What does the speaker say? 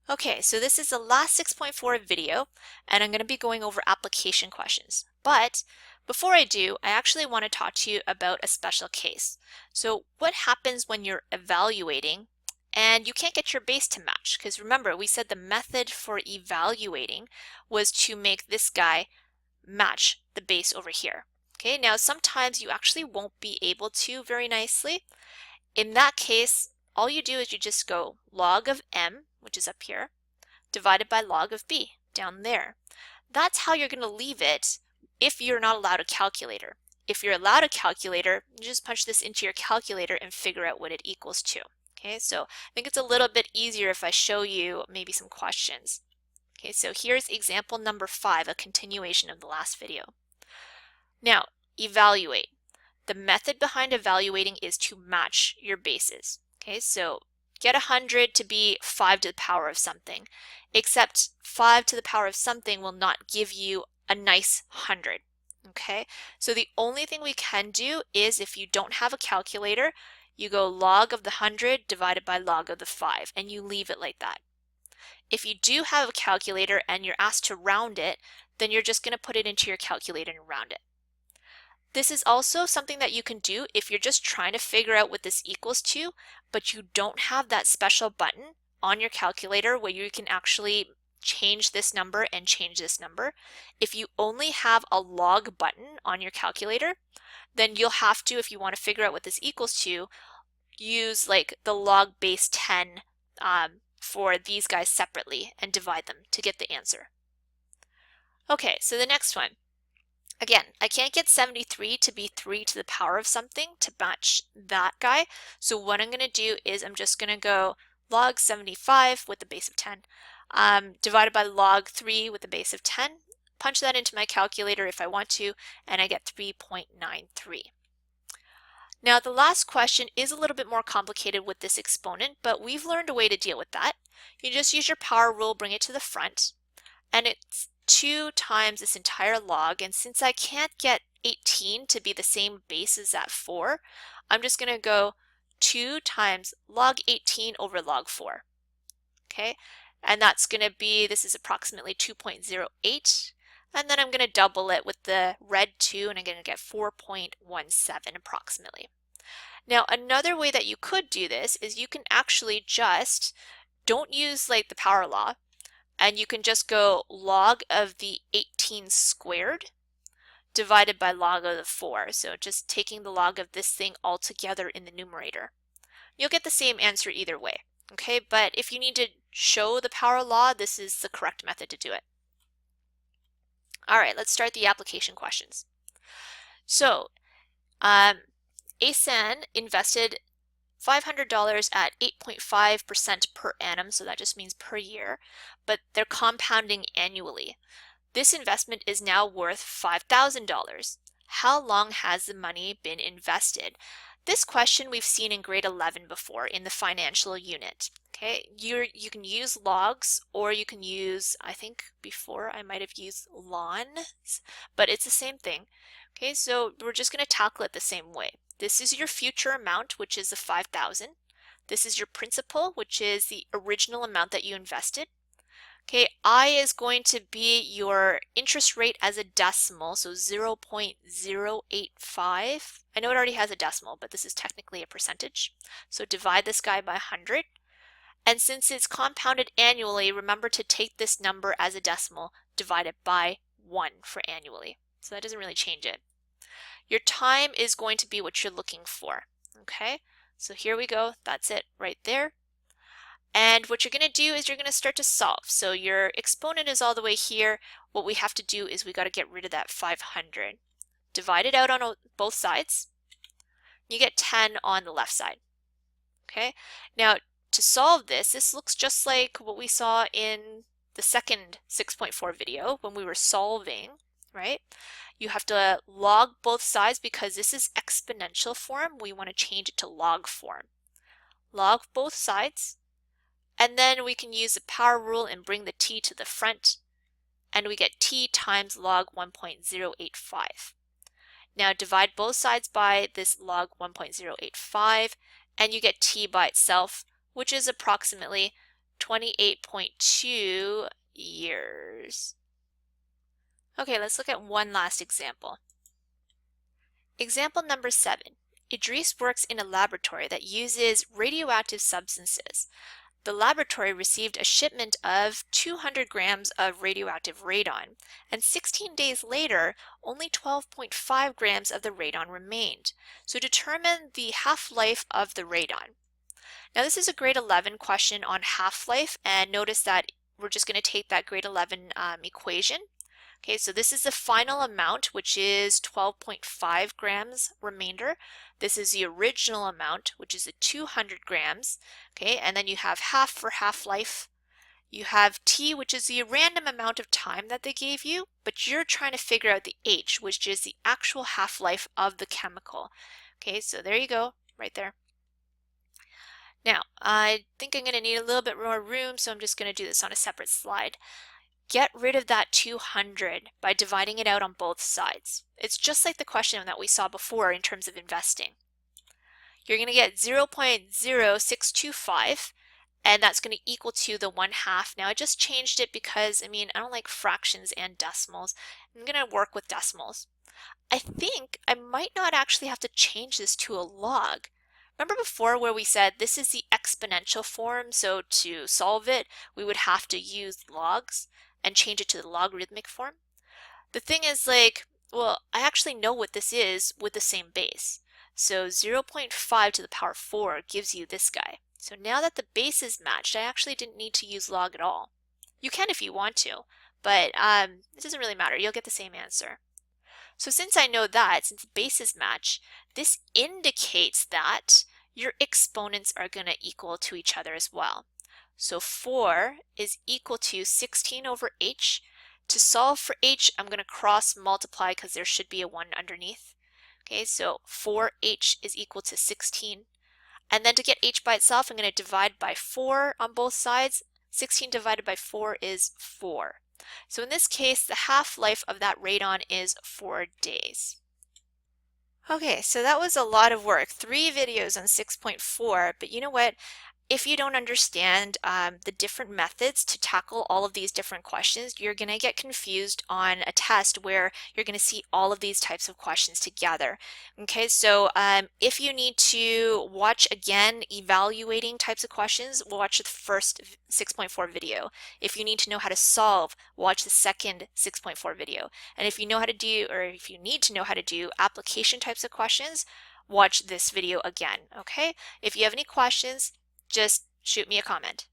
Okay, so this is the last 6.4 video, and I'm going to be going over application questions. But before I do, I actually want to talk to you about a special case. So what happens when you're evaluating and you can't get your base to match? Because remember, we said the method for evaluating was to make this guy match the base over here. Okay, now sometimes you actually won't be able to very nicely. In that case, all you do is you just go log of m, which is up here, divided by log of b down there. That's how you're going to leave it if you're not allowed a calculator. If you're allowed a calculator, you just punch this into your calculator and figure out what it equals to. Okay, so I think it's a little bit easier if I show you maybe some questions. Okay, so here's example number 5, a continuation of the last video. Now, evaluate. The method behind evaluating is to match your bases. Okay, so get 100 to be 5 to the power of something, except 5 to the power of something will not give you a nice 100. Okay, so the only thing we can do is if you don't have a calculator, you go log of the 100 divided by log of the 5, and you leave it like that. If you do have a calculator and you're asked to round it, then you're just going to put it into your calculator and round it. This is also something that you can do if you're just trying to figure out what this equals to, but you don't have that special button on your calculator where you can actually change this number and change this number. If you only have a log button on your calculator, then you'll have to, if you want to figure out what this equals to, use like the log base 10 for these guys separately and divide them to get the answer. Okay, so the next one. Again, I can't get 73 to be 3 to the power of something to match that guy. So what I'm going to do is I'm just going to go log 75 with the base of 10 divided by log 3 with the base of 10. Punch that into my calculator if I want to, and I get 3.93. Now the last question is a little bit more complicated with this exponent, but we've learned a way to deal with that. You just use your power rule, bring it to the front, and it's 2 times this entire log, and since I can't get 18 to be the same base as that 4, I'm just going to go 2 times log 18 over log 4. Okay, and that's going to be, this is approximately 2.08, and then I'm going to double it with the red 2, and I'm going to get 4.17 approximately. Now another way that you could do this is you can actually just don't use like the power law, and you can just go log of the 18 squared divided by log of the 4. So just taking the log of this thing all together in the numerator. You'll get the same answer either way. Okay, but if you need to show the power law, this is the correct method to do it. All right, let's start the application questions. So, ASAN invested $500 at 8.5% per annum, so that just means per year, but they're compounding annually. This investment is now worth $5,000. How long has the money been invested? This question we've seen in grade 11 before in the financial unit. Okay, you can use logs, or you can use, I think before I might have used lns, but it's the same thing. Okay, so we're just going to tackle it the same way. This is your future amount, which is the 5,000. This is your principal, which is the original amount that you invested. Okay, I is going to be your interest rate as a decimal, so 0.085. I know it already has a decimal, but this is technically a percentage. So divide this guy by 100. And since it's compounded annually, remember to take this number as a decimal, divide it by 1 for annually. So that doesn't really change it. Your time is going to be what you're looking for. Okay, so here we go. That's it right there. And what you're going to do is you're going to start to solve. So your exponent is all the way here. What we have to do is we got to get rid of that 500. Divide it out on both sides. You get 10 on the left side. Okay, now to solve this, this looks just like what we saw in the second 6.4 video when we were solving, right? You have to log both sides because this is exponential form. We want to change it to log form. Log both sides, and then we can use the power rule and bring the t to the front, and we get t times log 1.085. Now divide both sides by this log 1.085, and you get t by itself, which is approximately 28.2 years. Okay, let's look at one last example. Example number 7. Idris works in a laboratory that uses radioactive substances. The laboratory received a shipment of 200 grams of radioactive radon, and 16 days later, only 12.5 grams of the radon remained. So determine the half-life of the radon. Now this is a grade 11 question on half-life, and notice that we're just going to take that grade 11 equation. Okay, so this is the final amount, which is 12.5 grams remainder. This is the original amount, which is the 200 grams. Okay, and then you have half for half-life. You have T, which is the random amount of time that they gave you, but you're trying to figure out the H, which is the actual half-life of the chemical. Okay, so there you go, right there. Now, I think I'm going to need a little bit more room, so I'm just going to do this on a separate slide. Get rid of that 200 by dividing it out on both sides. It's just like the question that we saw before in terms of investing. You're going to get 0.0625, and that's going to equal to the 1/2. Now I just changed it because, I don't like fractions and decimals. I'm going to work with decimals. I think I might not actually have to change this to a log. Remember before where we said this is the exponential form, so to solve it, we would have to use logs and change it to the logarithmic form? The thing is, well, I actually know what this is with the same base. So 0.5 to the power 4 gives you this guy. So now that the base is matched, I actually didn't need to use log at all. You can if you want to, but it doesn't really matter. You'll get the same answer. So since I know that, since the bases match, this indicates that your exponents are going to equal to each other as well. So 4 is equal to 16 over h. To solve for h, I'm going to cross multiply because there should be a 1 underneath. Okay, so 4h is equal to 16. And then to get h by itself, I'm going to divide by 4 on both sides. 16 divided by 4 is 4. So in this case, the half-life of that radon is 4 days. Okay, so that was a lot of work. 3 videos on 6.4, but you know what? If you don't understand the different methods to tackle all of these different questions, you're going to get confused on a test where you're going to see all of these types of questions together. Okay, so if you need to watch again evaluating types of questions, watch the first 6.4 video. If you need to know how to solve, watch the second 6.4 video. And if you know how to do, or if you need to know how to do application types of questions, watch this video again. Okay, if you have any questions, just shoot me a comment.